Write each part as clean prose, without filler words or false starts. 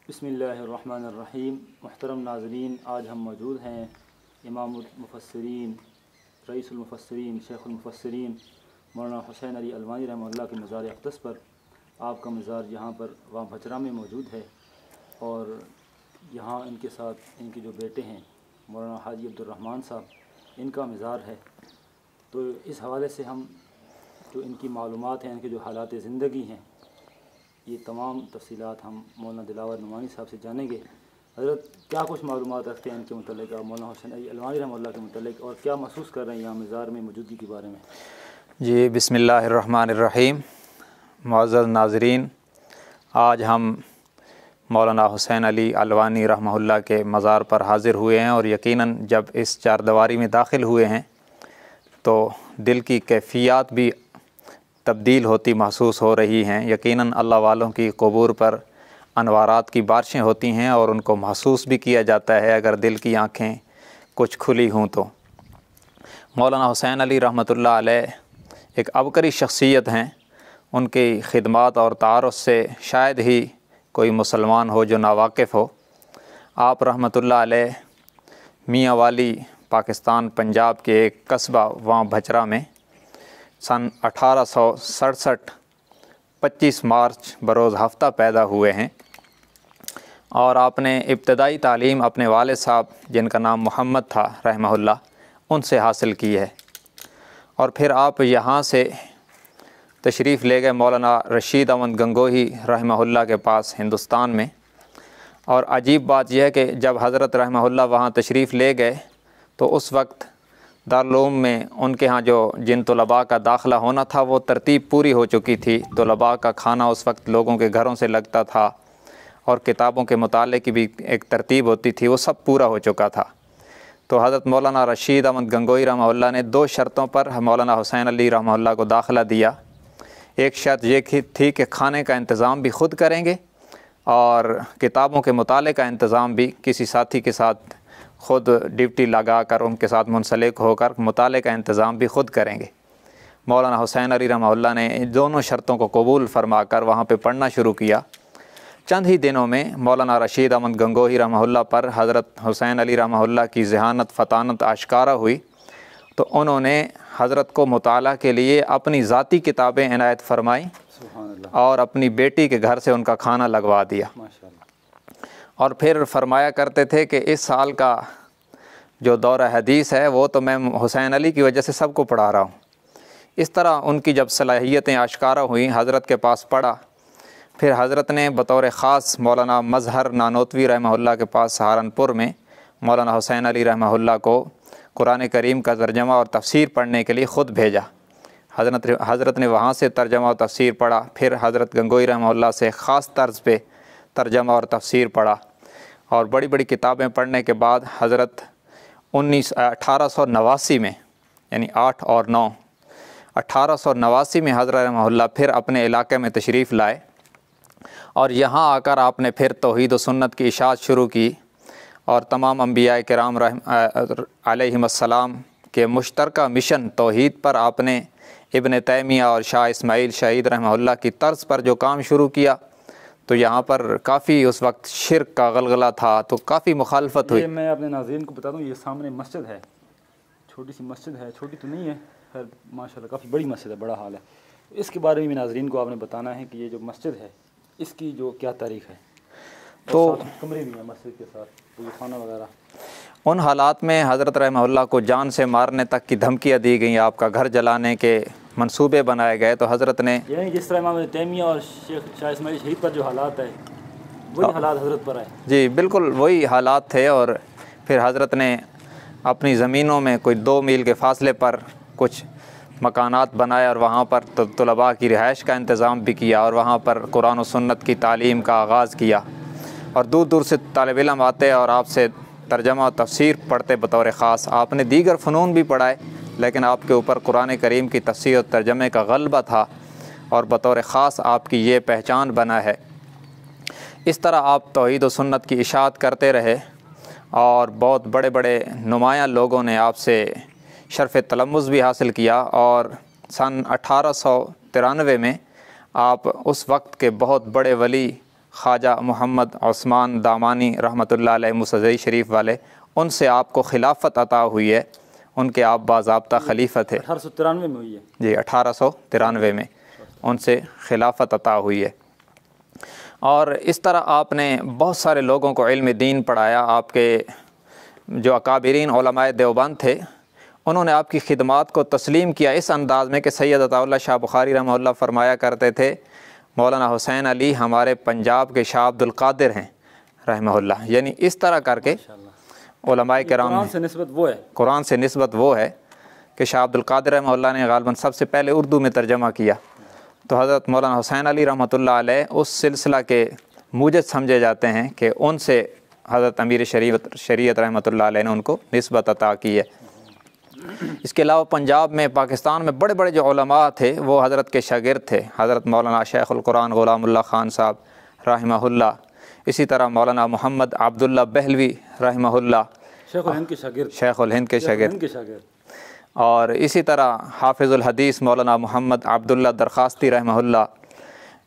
बिस्मिल्लाहिर्रहमानिर्रहीम। मुहतरम नाज़रीन, आज हम मौजूद हैं इमामुल मुफ़स्सिरीन, रईसुल मुफ़स्सिरीन, शेखुल मुफ़स्सिरीन मौलाना हुसैन अली अलवानी रहमतुल्लाह के मज़ार अक़दस पर। आपका मज़ार यहाँ पर वहाँ भचरा में मौजूद है और यहाँ इनके साथ इनके जो बेटे हैं मौलाना हाजी अब्दुर्रहमान साहब, इनका मज़ार है। तो इस हवाले से हम जो इनकी मालूमात हैं, इनके जो हालात ज़िंदगी हैं, ये तमाम तफ़सीलात हम मौलाना दिलावर नुमानी साहब से जानेंगे। हज़रत क्या कुछ मालूमात रखते हैं इनके मुतल्लिक़, मौलाना हुसैन अली अलवानी रहमतुल्लाह के मुतल्लिक़, और क्या महसूस कर रहे हैं यहाँ मज़ार में मौजूदगी के बारे में? जी, बिस्मिल्लाहिर्रहमानिर्रहीम। मुअज़्ज़ज़ नाज़रीन, आज हम मौलाना हुसैन अली अलवानी रहमतुल्लाह के मज़ार पर हाज़िर हुए हैं और यकीनन जब इस चारदीवारी में दाखिल हुए हैं तो दिल की कैफ़ियत भी तब्दील होती महसूस हो रही हैं। यकीनन अल्लाह वालों की क़ुबूर पर अनवारात की बारिशें होती हैं और उनको महसूस भी किया जाता है अगर दिल की आँखें कुछ खुली हों तो। मौलाना हुसैन अली रहमतुल्लाह अलैह एक अबकरी शख्सियत हैं। उनकी खिदमत और तारुफ़ से शायद ही कोई मुसलमान हो जो नावाकिफ़ हो। आप रहमतुल्लाह अलैह मियाँ वाली पाकिस्तान पंजाब के एक कस्बा वहाँ भचरा में सन 1867 25 मार्च बरोज़ हफ्ता पैदा हुए हैं और आपने इब्तदाई तालीम अपने वालिद साहब, जिनका नाम मोहम्मद था रहमहुल्लाह, उनसे हासिल की है। और फिर आप यहाँ से तशरीफ़ ले गए मौलाना रशीद अहमद गंगोही रहमहुल्लाह के पास हिंदुस्तान में। और अजीब बात यह है कि जब हज़रत रहमहुल्लाह वहाँ तशरीफ़ ले गए तो उस वक्त दारुल उलूम में उनके यहाँ जिन तलबा का दाखिला होना था वो तरतीब पूरी हो चुकी थी। तलबा का खाना उस वक्त लोगों के घरों से लगता था और किताबों के मुताले की भी एक तरतीब होती थी, वो सब पूरा हो चुका था। तो हज़रत मौलाना रशीद अहमद गंगोही रहमतुल्लाह ने 2 शर्तों पर मौलाना हुसैन अली रहमतुल्लाह को दाखिला दिया। एक शर्त ये थी कि खाने का इंतज़ाम भी ख़ुद करेंगे और किताबों के मुताले का इंतज़ाम भी किसी साथी के साथ ख़ुद ड्यूटी लगा कर उनके साथ मुंसलिक होकर मुताले का इंतज़ाम भी ख़ुद करेंगे। मौलाना हुसैन अली रहमतुल्लाह ने इन दोनों शर्तों को कबूल फरमा कर वहाँ पर पढ़ना शुरू किया। चंद ही दिनों में मौलाना रशीद अहमद गंगोही रहमतुल्लाह पर हज़रत हुसैन अली रहमतुल्लाह की ज़हानत फ़तानत आश्कारा हुई तो उन्होंने हज़रत को मुताला के लिए अपनी ज़ाती किताबें इनायत फरमाई और अपनी बेटी के घर से उनका खाना लगवा दिया। और फिर फरमाया करते थे कि इस साल का जो दौरा हदीस है वो तो मैं हुसैन अली की वजह से सबको पढ़ा रहा हूँ। इस तरह उनकी जब सलाहियतें आश्कारा हुई, हज़रत के पास पढ़ा। फिर हज़रत ने बतौर ख़ास मौलाना मज़हर नानोतवी रहमतुल्लाह के पास सहारनपुर में मौलाना हुसैन अली रहमतुल्लाह को कुरान करीम का तर्जमा और तफसीर पढ़ने के लिए ख़ुद भेजा। हज़रत ने वहाँ से तर्जमा और तफसीर पढ़ा। फिर हज़रत गंगोही रहमतुल्लाह से ख़ास तर्ज़ पे तर्जमा और तफसीर पढ़ा और बड़ी बड़ी किताबें पढ़ने के बाद हज़रत 1889 में, यानी 8 और 9 1889 में हज़रत रहमतुल्लाह फिर अपने इलाके में तशरीफ़ लाए और यहाँ आकर आपने फिर तौहीद व सुन्नत की इशाअत शुरू की और तमाम अंबिया किराम अलैहिमुस्सलाम के मुश्तरका मिशन तौहीद पर आपने इब्न तैमिया और शाह इस्माइल शहीद रहमतुल्लाह की तर्ज पर जो काम शुरू किया तो यहाँ पर काफ़ी उस वक्त शिर्क का गलगला था, तो काफ़ी मुखालफत हुई। मैं अपने नाज़रीन को बता दूँ, ये सामने मस्जिद है, छोटी सी मस्जिद है, छोटी तो नहीं है, खैर माशाल्लाह काफ़ी बड़ी मस्जिद है, बड़ा हाल है। इसके बारे में भी नाज़रीन को आपने बताना है कि ये जो मस्जिद है इसकी जो क्या तारीख़ है। तो कमरे भी हैं मस्जिद के साथ, खाना वगैरह। उन हालात में हज़रत रहमतुल्लाह को जान से मारने तक की धमकियाँ दी गई, आपका घर जलाने के मंसूबे बनाए गए। तो हज़रत ने यानी जिस तरह इमाम तैमिया और शेख शाह इस्माइल शहीद पर जो हालात है वही हालात हज़रत पर आए। जी बिल्कुल वही हालात थे। और फिर हज़रत ने अपनी ज़मीनों में कोई 2 मील के फ़ासले पर कुछ मकानात बनाए और वहाँ पर तलबा की रिहाइश का इंतज़ाम भी किया और वहाँ पर कुरान और सुन्नत की तालीम का आगाज़ किया और दूर दूर से तालिब इल्म आते और आपसे तर्जमा और तफसीर पढ़ते बतौर ख़ास। आपने दीगर फ़नून भी पढ़ाए लेकिन आपके ऊपर कुरान करीम की तफसीर और तर्जमे का गलबा था और बतौर ख़ास आपकी ये पहचान बना है। इस तरह आप तौहीद व सुन्नत की इशाअत करते रहे और बहुत बड़े बड़े नुमायाँ लोगों ने आपसे शर्फ़ तलम्मुज़ भी हासिल किया और सन 1893 में आप उस वक्त के बहुत बड़े वली ख्वाजा मोहम्मद उस्मान दामानी रहमतुल्लाह अलैह मुसज़्ज़ई शरीफ वाले, उनसे आपको खिलाफत अता हुई है। उनके आप बाज़ाब्ता खलीफा थे। 1893 में हुई है जी, 1893 में उनसे खिलाफत अता हुई है। और इस तरह आपने बहुत सारे लोगों को इल्म दीन पढ़ाया। आपके जो अकाबिरीन उलमाए देवबंद थे, उन्होंने आपकी खिदमात को तस्लीम किया इस अंदाज़ में कि सैयद अताउल्लाह शाह बुखारी रहमतुल्लाह फरमाया करते थे, मौलाना हुसैन अली हमारे पंजाब के शाह अब्दुल कादिर हैं रहमतुल्लाह। यानी इस तरह करके उलमाए किराम, कुरान से निस्बत वो है, कुरान से निस्बत वो है कि शाह अब्दुल कादिर रहमतुल्लाह ने गालिबन सबसे पहले उर्दू में तर्जमा किया। तो हज़रत मौलाना हुसैन अली रहमतुल्लाह अलैह उस सिलसिला के मूजद समझे जाते हैं कि उनसे हज़रत अमीर शरीयत रहमतुल्लाह अलैह ने उनको निस्बत अता की है। इसके अलावा पंजाब में, पाकिस्तान में बड़े बड़े जो उलमा थे वो हज़रत के शागिर्द थे। हज़रत मौलाना शेखुल कुरान ग़ुलामुल्लाह खान साहब रहमहुल्लाह, इसी तरह मौलाना मोहम्मद अब्दुल्ला बहलवी रहमहुल्लाह, शेखुल हिंद के शागिर्द, शेखुल हिंद के शागिर्द, और इसी तरह हाफिज़ुल हदीस मौलाना मोहम्मद अब्दुल्ला दरखास्ती रहमहुल्लाह।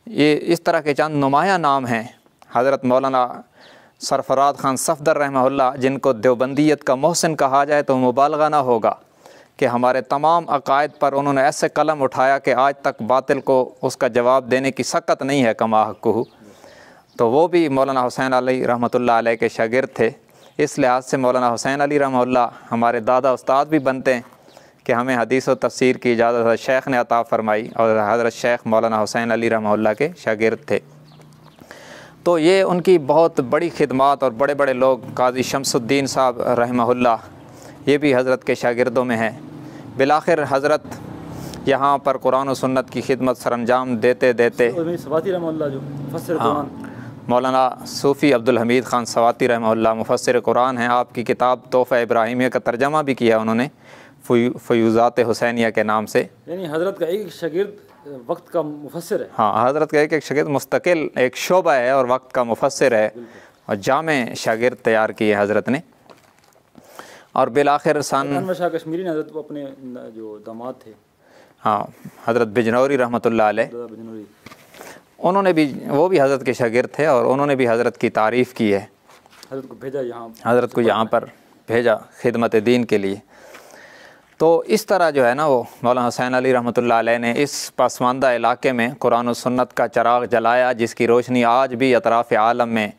ये इस तरह के चंद नुमाया नाम हैं। हज़रत मौलाना सरफराज ख़ान सफदर रहमहुल्लाह, जिनको देवबंदियत का मोहसिन कहा जाए तो मुबालगा ना होगा कि हमारे तमाम अकायद पर उन्होंने ऐसे कलम उठाया कि आज तक बातिल को उसका जवाब देने की सकत नहीं है कमा हक़्क़ुहु। तो वो भी मौलाना हुसैन अली रहमतुल्लाह अलैह के शागिर्द थे। इस लिहाज से मौलाना हुसैन अली रहमतुल्लाह हमारे दादा उस्ताद भी बनते हैं कि हमें हदीस और तफसीर की इजाज़त शेख़ ने अता फ़रमाई, और हज़रत शेख़ मौलाना हुसैन अली रहमतुल्लाह के शागिर्द थे। तो ये उनकी बहुत बड़ी खिदमात, और बड़े बड़े लोग, काजी शमसुद्दीन साहब रहमहुल्लाह, ये भी हज़रत के शागिर्दों में हैं। बिलाखिर हज़रत यहाँ पर कुरान और सुन्नत की खिदमत सरअंजाम देते देते मौलाना सूफ़ी अब्दुल हमीद ख़ान सवाती रहमहुल्लाह मुफस्सिर कुरान हैं। आपकी किताब तोहफ़ा इब्राहिमिया का तर्जमा भी किया उन्होंने फ़यूज़ात हुसैनिया के नाम से। यानी हज़रत का एक शागिर्द वक्त का मुफस्सिर है। हाँ, हज़रत का एक शागिर्द मुस्तकिल एक शोबा है और वक्त का मुफस्सिर है, और जामे शागिर्द तैयार किए हज़रत ने। और बिलाखिर सन शाह कश्मीरी ने हज़रत वो अपने जो दामाद थे, हाँ, हज़रत बिजनौरी रहमतुल्लाह अलैह, उन्होंने भी, वो भी हज़रत के शागिर्द थे, और उन्होंने भी हज़रत की तारीफ़ की है। हज़रत को भेजा यहाँ, हज़रत को यहाँ पर भेजा खिदमत दीन के लिए। तो इस तरह जो है ना, वो मौलाना हुसैन अली रहमतुल्लाह अलैह ने इस पसमानदा इलाके में कुरान और सुन्नत का चराग जलाया, जिसकी रोशनी आज भी अतराफ़ आलम में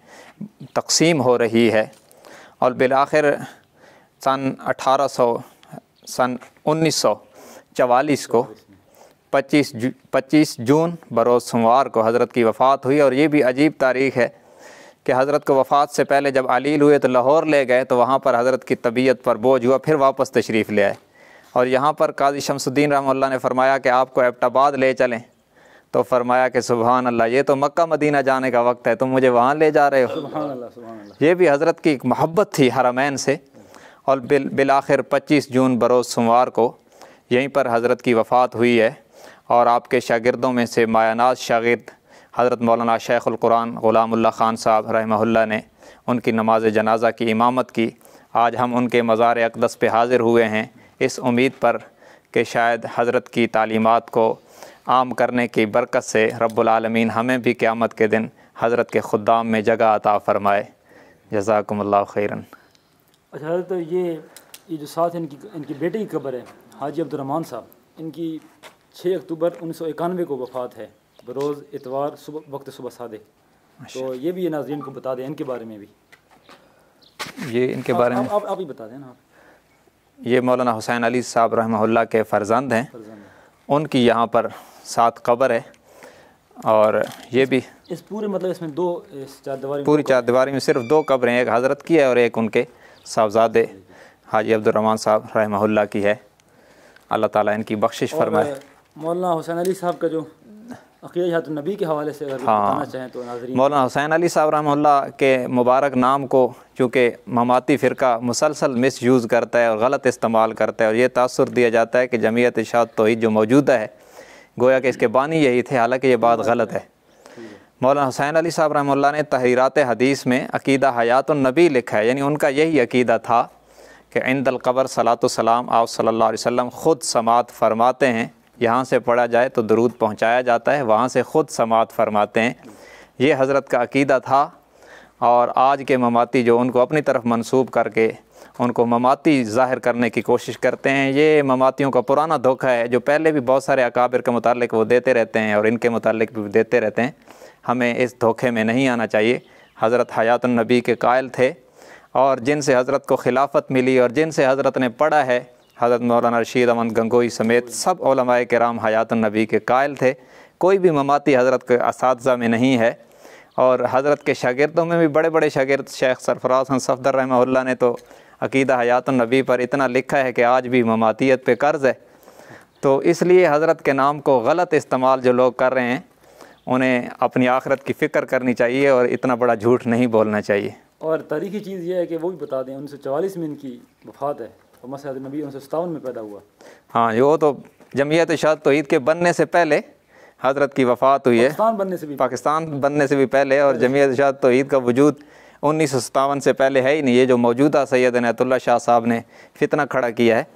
तक़सीम हो रही है। और बिलाखिर सन 1944 को 25 जून बरोज़ सोमवार को हज़रत की वफ़ात हुई। और ये भी अजीब तारीख़ है कि हज़रत को वफ़ात से पहले जब अलील हुए तो लाहौर ले गए, तो वहाँ पर हज़रत की तबीयत पर बोझ हुआ, फिर वापस तशरीफ़ ले आए। और यहाँ पर काजी शमसुद्दीन रहमतुल्लाह ने फरमाया कि आपको एबटाबाद ले चलें, तो फरमाया कि सुबहान अल्लाह, ये तो मक्का मदीना जाने का वक्त है, तुम मुझे वहाँ ले जा रहे हो। सुबहान अल्लाह, सुबहान अल्लाह। ये भी हज़रत की एक मोहब्बत थी हरमैन से। और बिलाखिर 25 जून बरोज़ सोमवार को यहीं पर हज़रत की वफ़ात हुई है। और आपके शागिर्दों में से मायानाज़ शागिर्द हज़रत मौलाना शेखुल कुरान ग़ुलामुल्लाह खान साहब रहमहुल्लाह ने उनकी नमाज जनाजा की इमामत की। आज हम उनके मज़ार अक़दस पे हाज़िर हुए हैं, इस उम्मीद पर कि शायद हज़रत की तालीमात को आम करने की बरकत से रब्बुल आलमीन हमें भी क़यामत के दिन हज़रत के खुद्दाम में जगह अता फ़रमाए। जज़ाकुमुल्लाह खैरन। अच्छा, तो ये जो साथ इनकी बेटे की कब्र है, हाजी अब्दुर्रहमान साहब, इनकी 6 अक्टूबर 1991 को वफ़ात है, बरोज़ इतवार, वक्त सुबह सादे। तो ये भी नाज़रीन को बता दें इनके बारे में भी। ये इनके बारे में आप ही बता दें ना। ये मौलाना हुसैन अली साहब रहमहुल्लाह के फ़र्जंद हैं। उनकी यहाँ पर 7 कब्र है। और ये भी इस पूरे मतलब इसमें पूरी चारदीवारी में सिर्फ 2 कब्रें हैं, एक हज़रत की है और एक उनके साहबजादे हाजी अब्दुर्रहमान साहब रहमहुल्लाह की है। अल्लाह ताला इनकी बख्शिश फरमाए। मौलाना हुसैन अली साहब का जो अक़ीदा नबी के हवाले से अगर बताना चाहें तो नाज़रीन। मौलाना हुसैन अली साहब रहमहुल्लाह के मुबारक नाम को चूँकि ममाती फ़िरका मुसलसल मिसयूज़ करता है और गलत इस्तेमाल करता है, और ये तासुर दिया जाता है कि जमीयत इरशाद तौहीद जो मौजूदा है गोया कि इसके बानी यही थे, हालांकि ये बात गलत है। मौलाना हुसैन अली साहब रहमहुल्लाह ने तहरीरात हदीस में अक़ीदा हयातुन नबी लिखा है, यानी उनका यही अक़ीदा था कि इंदल क़ब्र सलातो सलाम, आप सल्लल्लाहु अलैहि वसल्लम ख़ुद समात फरमाते हैं, यहाँ से पढ़ा जाए तो दरूद पहुँचाया जाता है, वहाँ से ख़ुद समात फरमाते हैं, ये हज़रत का अक़ीदा था। और आज के ममाती जो उनको अपनी तरफ मंसूब करके उनको ममाती ज़ाहिर करने की कोशिश करते हैं, ये ममातियों का पुराना धोखा है जो पहले भी बहुत सारे अकाबिर के मुतालिक वो देते रहते हैं और इनके मुतालिक भी देते रहते हैं। हमें इस धोखे में नहीं आना चाहिए। हज़रत हयातुन नबी के कायल थे और जिनसे हज़रत को खिलाफत मिली और जिनसे हज़रत ने पढ़ा है, हज़रत मौलाना रशीद अहमद गंगोई समेत सब उलमाए किराम हयातुन नबी के कायल थे। कोई भी ममाती हज़रत के असातिज़ा में नहीं है। और हज़रत के शागिर्दों में भी बड़े बड़े शागिर्द शेख सरफराज हसन सफदर रहमहुल्लाह ने तो अक़ीदा हयातुन नबी पर इतना लिखा है कि आज भी ममातियत पे कर्ज़ है। तो इसलिए हज़रत के नाम को गलत इस्तेमाल जो लोग कर रहे हैं उन्हें अपनी आखिरत की फ़िक्र करनी चाहिए और इतना बड़ा झूठ नहीं बोलना चाहिए। और तारीख़ी चीज़ ये है कि वो भी बता दें 1944 में इनकी वफ़ात है और मसहद नबी 1957 में पैदा हुआ। हाँ, वो तो जमीयत इरशाद तौहीद के बनने से पहले हज़रत की वफ़ात हुई है, पाकिस्तान बनने से भी पहले। और जमीयत इरशाद तौहीद का वजूद 1957 से पहले है ही नहीं। ये जो मौजूदा सैयद इनायतुल्लाह शाह साहब ने फितना खड़ा किया है,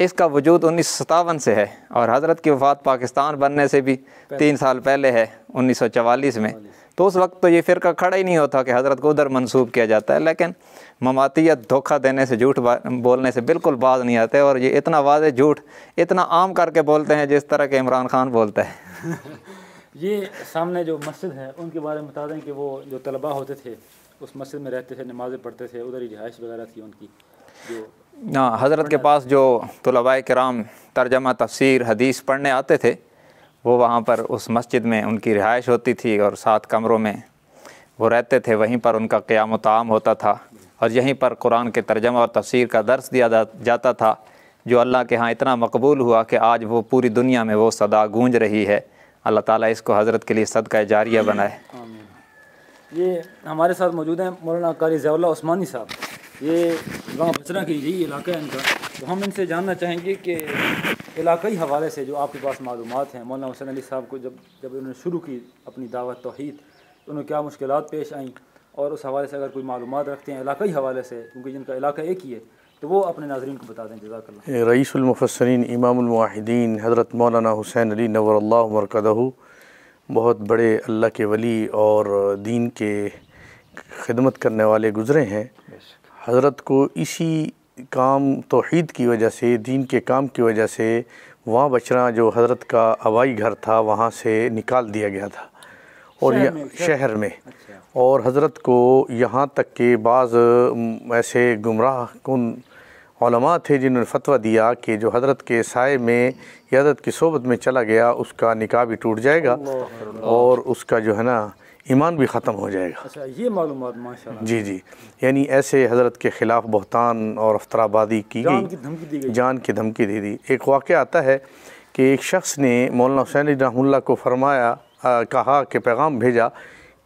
इसका वजूद 1957 से है। और हज़रत की वफ़ात पाकिस्तान बनने से भी 3 साल पहले है, 1944 में। तो उस वक्त तो ये फ़िरका खड़ा ही नहीं होता कि हज़रत को उधर मंसूब किया जाता है। लेकिन ममातियत धोखा देने से, झूठ बोलने से बिल्कुल बाज नहीं आते। और ये इतना वाज़े झूठ इतना आम करके बोलते हैं जिस तरह के इमरान खान बोलता है। ये सामने जो मस्जिद है उनके बारे में बता दें कि वो जो तलबा होते थे उस मस्जिद में रहते थे, नमाज़ें पढ़ते थे, उधर ही रिहाइश वगैरह थी उनकी। जो हाँ, हज़रत के पास जो तुलबाए किराम तर्जमा तफसीर हदीस पढ़ने आते थे वो वहाँ पर उस मस्जिद में उनकी रिहाइश होती थी और 7 कमरों में वो रहते थे। वहीं पर उनका क़याम ताम होता था और यहीं पर कुरान के तर्जमा और तफसीर का दर्स दिया जाता था, जो अल्लाह के यहाँ इतना मकबूल हुआ कि आज वो पूरी दुनिया में वो सदा गूंज रही है। अल्लाह ताला इसको हज़रत के लिए सदका जारिया बनाए। ये हमारे साथ मौजूद हैं मौलाना कारी ज़ियाउल्लाह उस्मानी साहब। ये गाँव बचरा की यही इलाका है इनका। तो हम इनसे जानना चाहेंगे कि इलाकई हवाले से जो आपके पास मालूमात हैं, मौलाना हुसैन अली साहब को जब उन्होंने शुरू की अपनी दावत तौहीद, तो उन्हें क्या मुश्किलात पेश आईं, और उस हवाले से अगर कोई मालूमात रखते हैं इलाकई हवाले से, क्योंकि जिनका इलाका एक ही है, तो वो अपने नाज़रीन को बता दें। जज़ाकल्लाह। रईसुल मुफस्सिरीन इमामुल मुवाहिदीन हज़रत मौलाना हुसैन अली नव्वरल्लाहु मरकदहू बहुत बड़े अल्लाह के वली और दीन के खिदमत करने वाले गुज़रे हैं। हज़रत को इसी काम तौहीद की वजह से, दीन के काम की वजह से वहाँ बचरा जो हज़रत का आबाई घर था वहाँ से निकाल दिया गया था और शहर में। और हज़रत को यहाँ तक के बाज़ ऐसे गुमराह कुन उलमा थे जिन्होंने फतवा दिया कि जो हज़रत के साए में या हज़रत की सोबत में चला गया उसका निकाह भी टूट जाएगा और उसका जो है ना ईमान भी ख़त्म हो जाएगा। अच्छा, ये मालूमात माशाअल्लाह। जी जी, यानी ऐसे हज़रत के ख़िलाफ़ बहतान और अफ्तराबादी की गई, जान की धमकी दी थी। एक वाक़या आता है कि एक शख्स ने मौलाना हुसैन अली रहमतुल्लाह को फरमाया, कहा कि पैगाम भेजा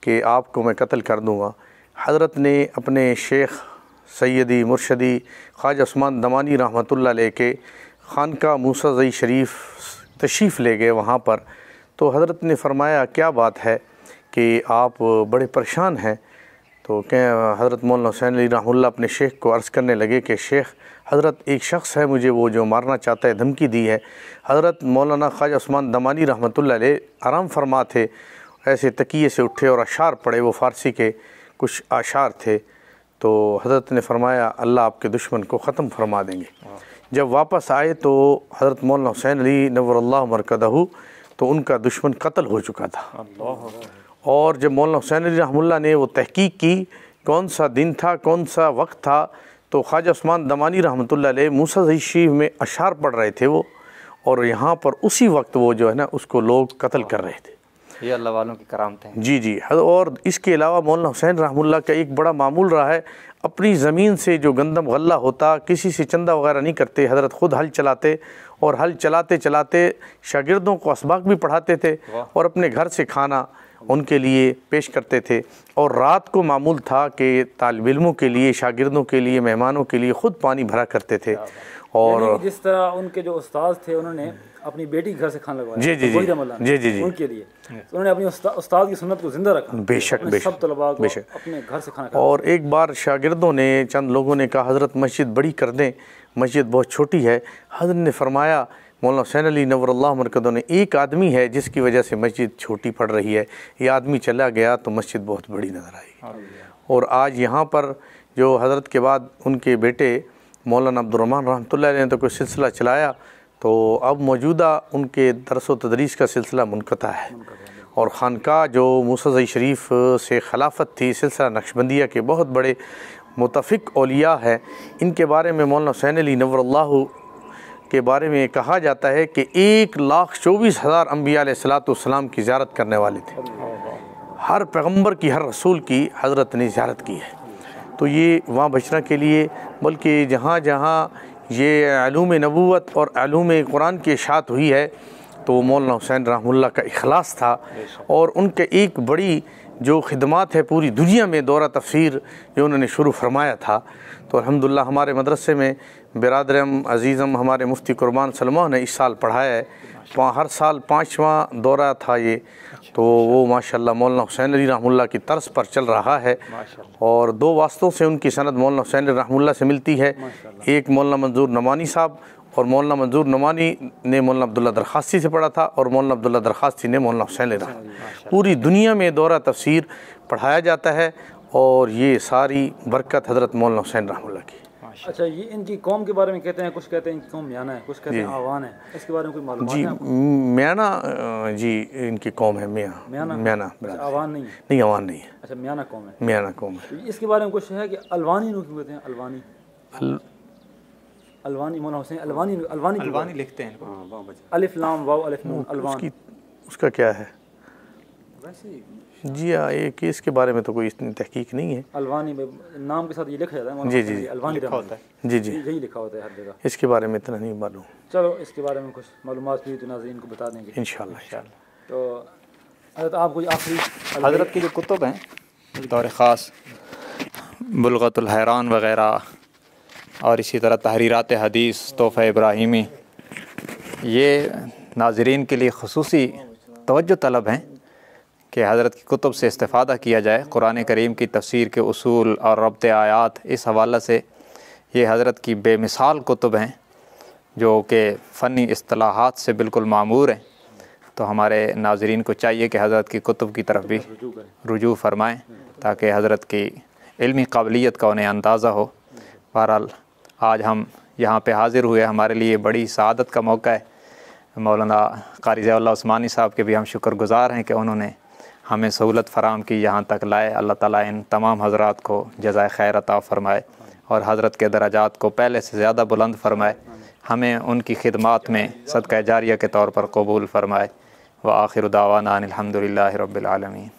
कि आपको मैं कत्ल कर दूँगा। हज़रत ने अपने शेख सैयदी मुर्शदी ख्वाजा उस्मान दमानी रहमतुल्लाह लेके खानका मूसा ज़ई शरीफ तशरीफ़ ले गए वहाँ पर। तो हज़रत ने फरमाया क्या बात है कि आप बड़े परेशान हैं। तो क्या हज़रत मौलाना हुसैन अली रहमतुल्लाह अपने शेख को अर्ज़ करने लगे कि शेख हज़रत एक शख्स है मुझे वो जो मारना चाहता है, धमकी दी है। हज़रत मौलाना ख्वाजा उस्मान दमानी रहमतुल्लाह अलैह आराम फरमा थे, ऐसे तकिए से उठे और अशार पढ़े, वो फ़ारसी के कुछ अशार थे। तो हज़रत ने फरमाया अल्लाह आपके दुश्मन को ख़त्म फरमा देंगे। जब वापस आए तो हज़रत मौलाना हुसैन अली नव्वरल्लाहु मरकदहू तो उनका दुश्मन कत्ल हो चुका था। और जब मौलाना हुसैन अली रहमतुल्लाह ने वो तहकीक की कौन सा दिन था, कौन सा वक्त था, तो ख्वाजा उस्मान दमानी रहमतुल्लाह अलैह मूसा ज़ई शरीफ में अशार पढ़ रहे थे वो, और यहाँ पर उसी वक्त वो जो है ना उसको लोग कत्ल कर रहे थे। ये अल्लाह वालों की करामत है। जी जी। और इसके अलावा मौलाना हुसैन रहमतुल्लाह का एक बड़ा मामूल रहा है, अपनी ज़मीन से जो गंदम गल्ला होता किसी से चंदा वगैरह नहीं करते, हज़रत ख़ुद हल चलाते और हल चलाते चलाते शागिर्दों को असबाक भी पढ़ाते थे और अपने घर से खाना उनके लिए पेश करते थे। और रात को मामूल था कि तालिब इल्मों के लिए, शागिर्दों के लिए, मेहमानों के लिए ख़ुद पानी भरा करते थे। और जिस तरह उनके जो उस्ताद थे उन्होंने अपनी बेटी के घर से खाना लगवाया, जी जी जी जी जी उनके लिए तो उन्होंने अपनी उस्ताद की सुन्नत को जिंदा रखा। बेशक बेशक, सब तलबा को अपने घर से खाना। और एक बार शागिर्दों ने, चंद लोगों ने कहा हज़रत मस्जिद बड़ी कर दें, मस्जिद बहुत छोटी है। हज़रत ने फरमाया मौलाना हुसैन अली नव्वरल्लाहु मरकज़हू ने एक आदमी है जिसकी वजह से मस्जिद छोटी पड़ रही है, ये आदमी चला गया तो मस्जिद बहुत बड़ी नज़र आई। और आज यहाँ पर जो हज़रत के बाद उनके बेटे मौलाना अब्दुर्रहमान रहमतुल्लाह अलैह ने तो कोई सिलसिला चलाया, तो अब मौजूदा उनके दरस व तदरीस का सिलसिला मुनक़ता है। और ख़ानक़ाह जो मूसा शरीफ से खिलाफत थी, सिलसिला नक्शबंदिया के बहुत बड़े मुतफ़िक़ औलिया है, इनके बारे में मौलाना हुसैन अली नव्वरल्लाहु के बारे में कहा जाता है कि 1,24,000 अम्बिया अलैहिस्सलाम की ज़ियारत करने वाले थे। हर पैगम्बर की, हर रसूल की हज़रत ने ज़ियारत की है। तो ये वहाँ बचना के लिए, बल्कि जहाँ जहाँ ये अलूम नबूवत और अलूम कुरान की इशाअत हुई है, तो मौलाना हुसैन रहमतुल्लाह का इखलास था। और उनके एक बड़ी जो खिदमात है पूरी दुनिया में, दौरा तफसीर जो उन्होंने शुरू फरमाया था। तो अल्हम्दुलिल्लाह हमारे मदरसे में बिरादरम अज़ीज़म हमारे मुफ्ती कुर्बान सलमान ने इस साल पढ़ाया है। हर साल 5वां दौरा था ये, तो वो माशाल्लाह मौलाना हुसैन अली रहमतुल्लाह की तर्ज पर चल रहा है। और 2 वास्तों से उनकी सनद मौलाना हुसैन अली रहमतुल्लाह से मिलती है। एक मौलाना मंजूर नमानी साहब, और मौलाना मंजूर नमानी ने मौलाना अब्दुल्ला दरखास्ती से पढ़ा था, और मौलाना अब्दुल्ला दरखास्ती ने मौलाना हुसैन अली रहमतुल्लाह। पूरी दुनिया में दौरा तफसीर पढ़ाया जाता है, और ये सारी बरकत हज़रत मौलाना हुसैन रहमतुल्लाह की। अच्छा, ये इनकी कौम के बारे में कहते हैं, कुछ कहते हैं इनकी कौम म्याना है, कुछ कहते हैं आवान है, इसके बारे में कोई मालूम है आपको? म्याना जी इनकी कौम है, म्याना आवान नहीं है। नहीं, आवान नहीं है। अच्छा, म्याना कौम है, म्याना कौम है। तो इसके बारे में कुछ है कि अलवानी लोग कहते हैं, अलवानी अलवानी मौलाना हुसैन अलवानी लिखते हैं, अलिफ लाम वाव अलिफ नून अलवान, उसका क्या है? वैसे जी हाँ, ये केस के बारे में तो कोई इतनी तहकीक नहीं है। अलवानी नाम के साथ ये लिखा जाता है। जी अलवानी लिखा होता है। जी यही लिखा होता है हर जगह। इसके बारे में इतना नहीं मालूम। चलो, इसके बारे में कुछ मालूमात भी तो नाज़रीन को बता देंगे इंशाअल्लाह। तो हज़रत आप कोई आखिरी हज़रत के जो कुतुब हैं दौर ख़ास, बुलगतुल हैरान वग़ैरह, और इसी तरह तहरीरात हदीस, तोहफ़ा इब्राहिमी, ये नाज़रीन के लिए ख़ुसूसी तवज्जो तलब हैं कि हज़रत की कुतुब से इस्तिफ़ादा किया जाए। कुरान करीम की तफसीर के उसूल और रब्त आयात, इस हवाले से ये हज़रत की बेमिसाल कुतुब हैं जो कि फ़नी इस्तिलाहात से बिल्कुल मामूर हैं। तो हमारे नाज़रीन को चाहिए कि हज़रत की कुतुब की तरफ भी रुजू फ़रमाएँ, ताकि हज़रत की इल्मी काबिलियत का उन्हें अंदाज़ा हो। बहरहाल आज हम यहाँ पे हाज़िर हुए, हमारे लिए बड़ी सआदत का मौका है। मौलाना क़ारी ज़ियाउल्लाह उस्मानी साहब के भी हम शुक्रगुज़ार हैं कि उन्होंने हमें सहूलत फ़राम की, यहाँ तक लाए। अल्लाह ताला इन तमाम हज़रात को जज़ाए खैर अता फ़रमाए और हज़रत के दराजात को पहले से ज़्यादा बुलंद फ़रमाए। हमें उनकी खिदमात में सदका जारिया के तौर पर कबूल फ़रमाए। व आखिर दावाना अनिल हम्दुलिल्लाहि रब्बिल आलमीन।